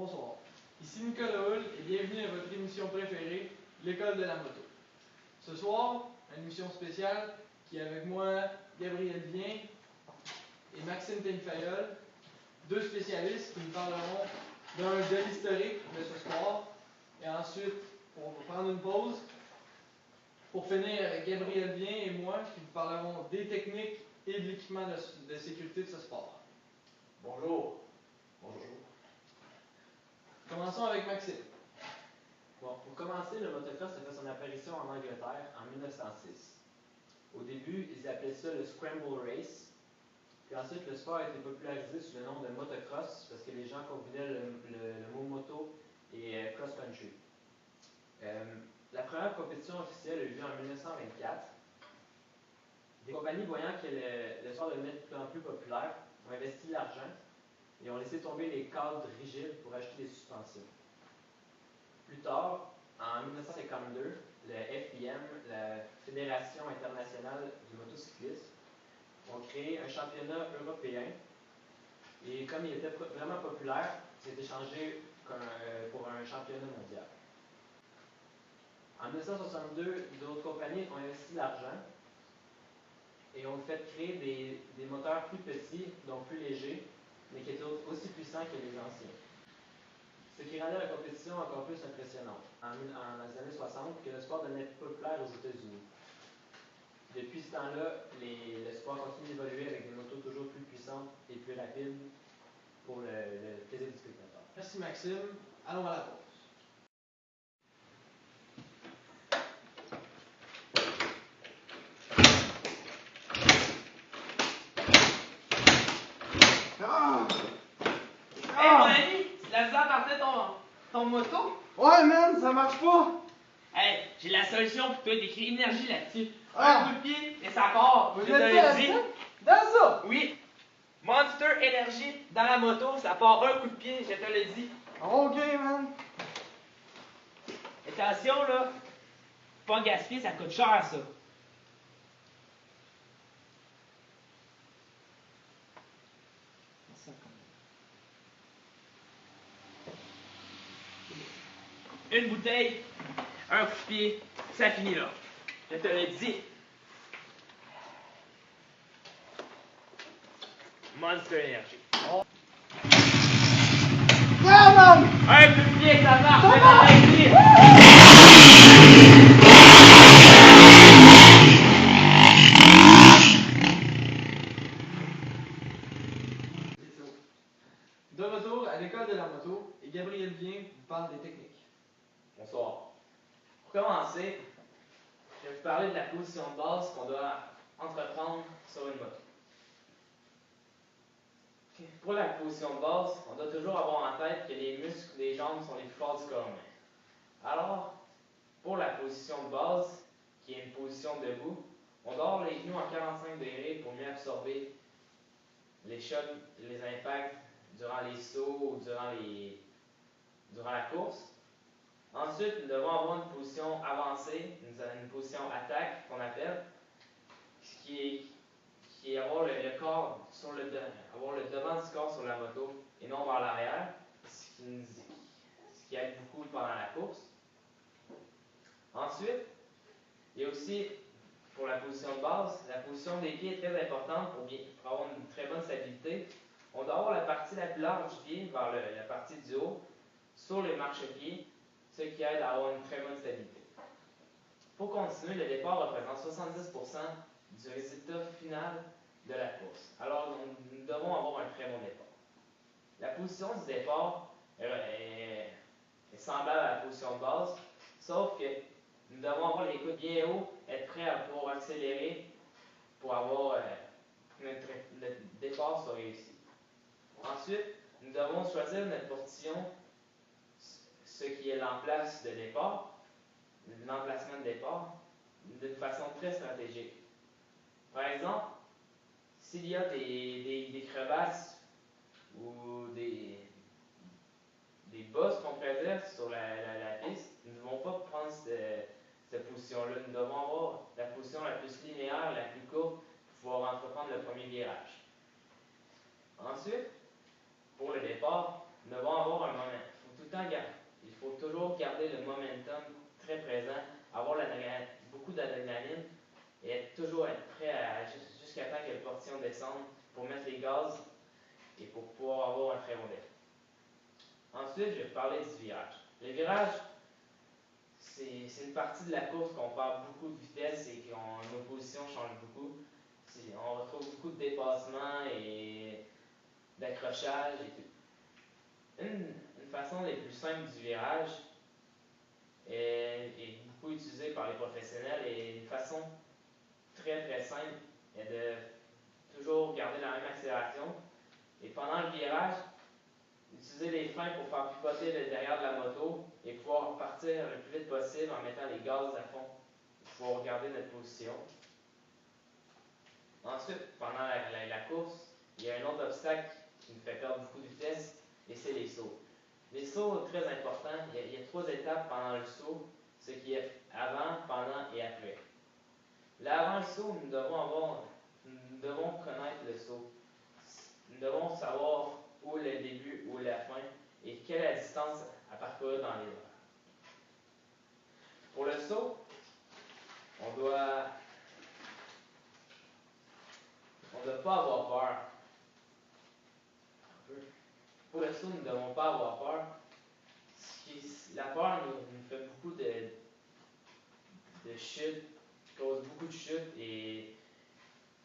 Bonsoir, ici Nicolas Hull et bienvenue à votre émission préférée, l'école de la moto. Ce soir, une émission spéciale qui est avec moi Gabriel Vien et Maxime Tenfayol, deux spécialistes qui nous parleront d'un de l'historique de ce sport. Et ensuite, on va prendre une pause. Pour finir, Gabriel Vien et moi qui vous parlerons des techniques et de l'équipement de sécurité de ce sport. Bonjour. Bonjour. Commençons avec Maxime. Bon, pour commencer, le motocross a fait son apparition en Angleterre en 1906. Au début, ils appelaient ça le Scramble Race. Puis ensuite, le sport a été popularisé sous le nom de motocross parce que les gens combinaient le mot moto et cross-country. La première compétition officielle a eu lieu en 1924. Des compagnies voyant que le sport devenait de plus en plus populaire ont investi de l'argent et ont laissé tomber les cadres rigides pour acheter des suspensions. Plus tard, en 1952, le FIM, la Fédération internationale du motocyclisme, ont créé un championnat européen et comme il était vraiment populaire, il s'est échangé pour un championnat mondial. En 1962, d'autres compagnies ont investi de l'argent et ont fait créer des moteurs plus petits, donc plus légers, mais qui étaient aussi puissants que les anciens. Ce qui rendait la compétition encore plus impressionnante en les années 60, que le sport devenait populaire aux États-Unis. Depuis ce temps-là, le sport continue d'évoluer avec des motos toujours plus puissantes et plus rapides pour le plaisir du spectateur. Merci Maxime. Allons à la pause. Hey mon ami, tu l'as déjà parti ton moto? Ouais, man, ça marche pas! Hey, j'ai la solution pour toi, d'écrire énergie là-dessus. Ah. Un coup de pied et ça part. Vous Je te êtes le dis. dans ça? Oui. Monster Energy dans la moto, ça part un coup de pied, je te le dis. Ok, man. Attention là, pas gaspiller, ça coûte cher ça. Une bouteille, un coup de pied, ça finit là. Je te le dis. Monster Energy. Yeah, man! Un coup de pied, ça marche, Ça c'est marche! dans les pieds. De retour à l'école de la moto et Gabriel Vien vous parle des techniques. Bonsoir. Pour commencer, je vais vous parler de la position de base qu'on doit entreprendre sur une moto. Pour la position de base, on doit toujours avoir en tête que les muscles des jambes sont les plus forts du corps humain. Alors, pour la position de base, qui est une position debout, on doit avoir les genoux en 45 degrés pour mieux absorber les chocs, les impacts durant les sauts ou durant la course. Ensuite, nous devons avoir une position avancée, une position attaque qu'on appelle, qui est avoir le corps sur avoir le devant du corps sur la moto et non vers l'arrière, ce qui aide beaucoup pendant la course. Ensuite, il y a aussi, pour la position de base, la position des pieds est très importante pour avoir une très bonne stabilité. On doit avoir la partie la plus large du pied vers la partie du haut sur le marchepied, ce qui aide à avoir une très bonne stabilité. Pour continuer, le départ représente 70% du résultat final de la course. Alors, nous devons avoir un très bon départ. La position du départ est semblable à la position de base, sauf que nous devons avoir les coudes bien hauts, être prêts à pouvoir accélérer pour avoir notre départ soit réussi. Ensuite, nous devons choisir notre position, ce qui est l'emplacement de départ, d'une façon très stratégique. Par exemple, s'il y a des crevasses ou des bosses qu'on pourrait dire sur la piste, nous ne devons pas prendre cette position-là. Nous devons avoir la position la plus linéaire, la plus courte, pour pouvoir entreprendre le premier virage. Ensuite, pour le départ, nous devons avoir un gaz et pour pouvoir avoir un frein modèle. Ensuite, je vais vous parler du virage. Le virage, c'est une partie de la course qu'on perd beaucoup de vitesse et que nos positions changent beaucoup. On retrouve beaucoup de dépassements et d'accrochage et tout. Une façon les plus simples du virage est beaucoup utilisée par les professionnels et une façon très très simple est de toujours garder la même accélération et pendant le virage, utiliser les freins pour faire pivoter le derrière de la moto et pouvoir partir le plus vite possible en mettant les gaz à fond pour pouvoir garder notre position. Ensuite, pendant la course, il y a un autre obstacle qui nous fait perdre beaucoup de vitesse et c'est les sauts. Les sauts, très importants, il y a 3 étapes pendant le saut, ce qui est avant, pendant et après. Là, avant le saut, nous devons connaître le saut. Nous devons savoir où est le début, où est la fin et quelle est la distance à parcourir dans les airs. Pour le saut, on doit pas avoir peur. Pour le saut, nous ne devons pas avoir peur. La peur nous fait beaucoup de chutes, cause beaucoup de chutes et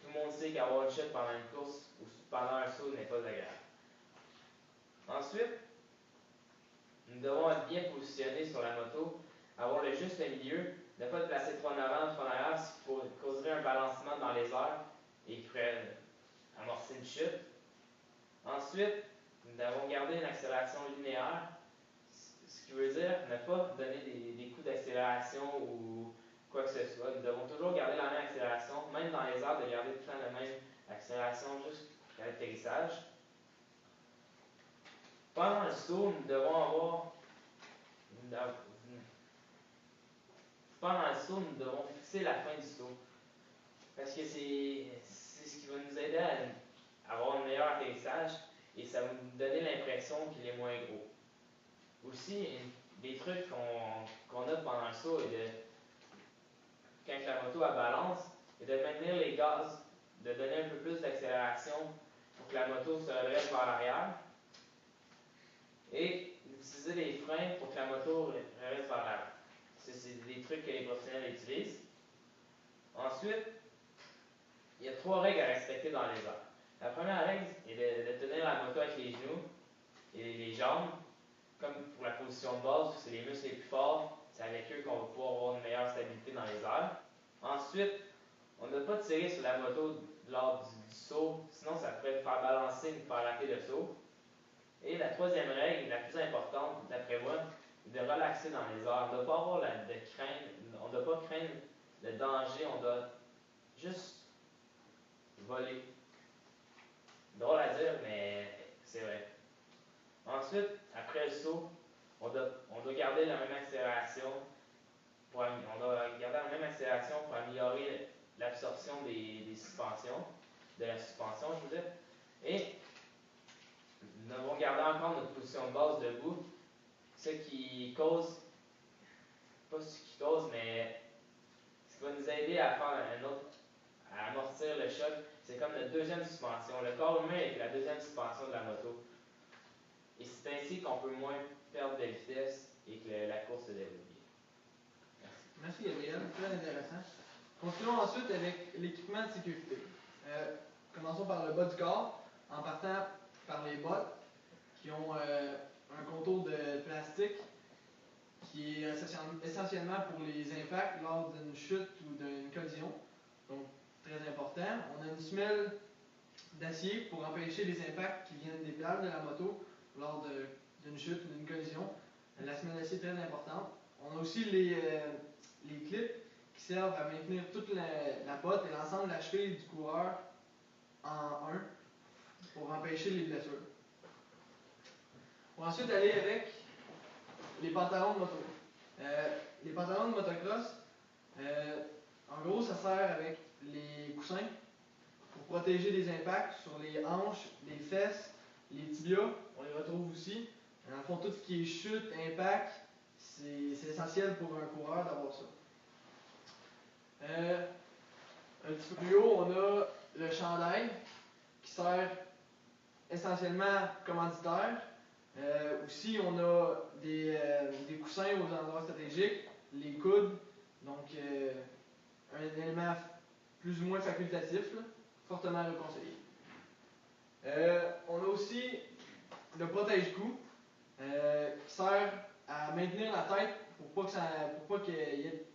tout le monde sait qu'avoir une chute pendant une course ou pendant un saut n'est pas agréable. Ensuite, nous devons être bien positionnés sur la moto, avoir le juste milieu, ne pas te placer trop en avant, ce qui causerait un balancement dans les airs et qui pourrait amorcer une chute. Ensuite, nous devons garder une accélération linéaire, ce qui veut dire ne pas donner des coups d'accélération ou quoi que ce soit. Nous devons toujours garder la même accélération, même dans les airs, de garder tout le temps la même accélération jusqu'à l'atterrissage. Pendant le saut, nous devons fixer la fin du saut. Parce que c'est ce qui va nous aider à avoir un meilleur atterrissage et ça va nous donner l'impression qu'il est moins gros. Aussi, des trucs qu'on a pendant le saut et quand la moto a balance, et de maintenir les gaz, de donner un peu plus d'accélération pour que la moto se redresse vers l'arrière et d'utiliser les freins pour que la moto reste vers l'avant. C'est des trucs que les professionnels utilisent. Ensuite, il y a 3 règles à respecter dans les airs. La première règle est de tenir la moto avec les genoux et les jambes, comme pour la position de base, c'est les muscles les plus forts, c'est avec eux qu'on va pouvoir avoir une meilleure stabilité dans les airs. Ensuite, on ne doit pas tirer sur la moto lors du saut, sinon ça pourrait faire balancer, nous faire rater le saut. Et la troisième règle, la plus importante d'après moi, est de relaxer dans les airs. On ne doit pas avoir de crainte, on ne doit pas craindre le danger, on doit juste voler. Drôle à dire, mais c'est vrai. Ensuite, après le saut, on doit garder la même accélération pour améliorer l'absorption des suspensions, de la suspension, je veux dire. Et nous devons garder encore notre position de base debout, ce qui cause, pas ce qui cause, mais ce qui va nous aider à faire à amortir le choc, c'est comme notre deuxième suspension. Le corps humain est la deuxième suspension de la moto. Et c'est ainsi qu'on peut moins perdre de vitesse et que la course se déroule bien. Merci Gabriel, très intéressant. Continuons ensuite avec l'équipement de sécurité. Commençons par le bas du corps, en partant par les bottes qui ont un contour de plastique qui est essentiellement pour les impacts lors d'une chute ou d'une collision. Donc, très important. On a une semelle d'acier pour empêcher les impacts qui viennent des pédales de la moto lors d'une chute ou d'une collision. La semelle d'acier est très importante. On a aussi les clips qui servent à maintenir toute la botte et l'ensemble de la cheville du coureur en un pour empêcher les blessures. On va ensuite aller avec les pantalons de moto. Les pantalons de motocross, en gros, ça sert avec les coussins pour protéger des impacts sur les hanches, les fesses, les tibias. On les retrouve aussi. Dans le fond, tout ce qui est chute, impact, c'est essentiel pour un coureur d'avoir ça. Un petit peu plus haut, on a le chandail qui sert essentiellement commanditaires. Aussi, on a des coussins aux endroits stratégiques, les coudes, donc un élément plus ou moins facultatif, là, fortement reconseillé. On a aussi le protège-cou qui sert à maintenir la tête pour pas qu'il y ait,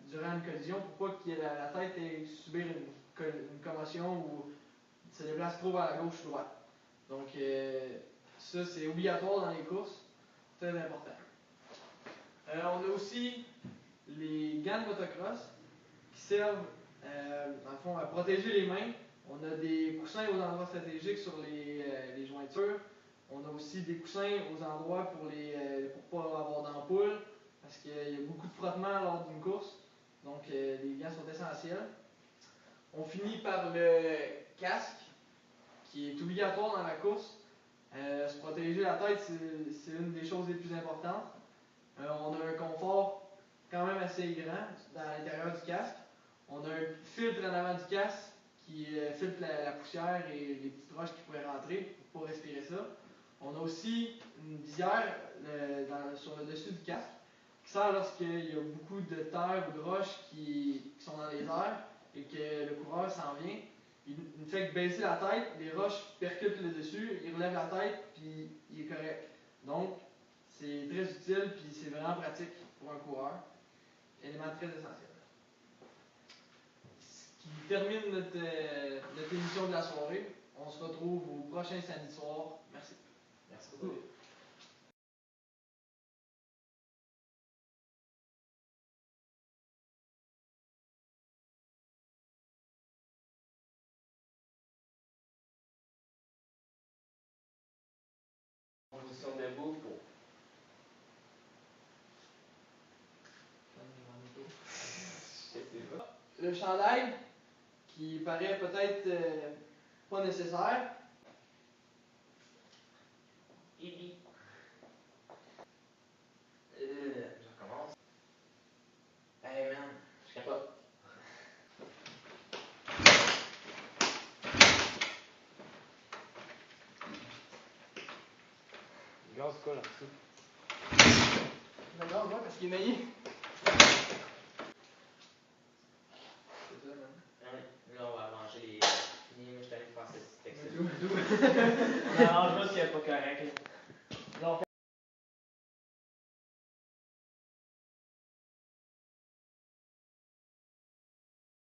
durant une collision, pour pas que la tête ait subir une commotion ou se déplace trop vers la gauche ou droite. Donc ça c'est obligatoire dans les courses, très important. On a aussi les gants de motocross qui servent dans le fond à protéger les mains. On a des coussins aux endroits stratégiques sur les jointures. On a aussi des coussins aux endroits pour pas avoir d'ampoule, parce qu'il y a beaucoup de frottement lors d'une course. Donc les gants sont essentiels. On finit par le casque, qui est obligatoire dans la course. Se protéger la tête, c'est une des choses les plus importantes. On a un confort quand même assez grand dans l'intérieur du casque. On a un filtre en avant du casque qui filtre la poussière et les petites roches qui pourraient rentrer pour pas respirer ça. On a aussi une visière sur le dessus du casque qui sert lorsqu'il y a beaucoup de terre ou de roches qui sont dans les airs et que le coureur s'en vient. Il ne fait que baisser la tête, les roches percutent le dessus, il relève la tête puis il est correct. Donc, c'est très utile puis c'est vraiment pratique pour un coureur. Élément très essentiel. Ce qui termine notre émission de la soirée. On se retrouve au prochain samedi soir. Merci. Merci beaucoup. Position debout pour. Le chandail, qui paraît peut-être pas nécessaire. Je recommence. Hey man, je capote. Gaz quoi là-dessous? D'accord, moi, parce qu'il est maillé. C'est ça, man. Là, on va arranger les. Moi, je suis allé faire ce texte. D'où? On arrange pas ce qui est pas correct. Là.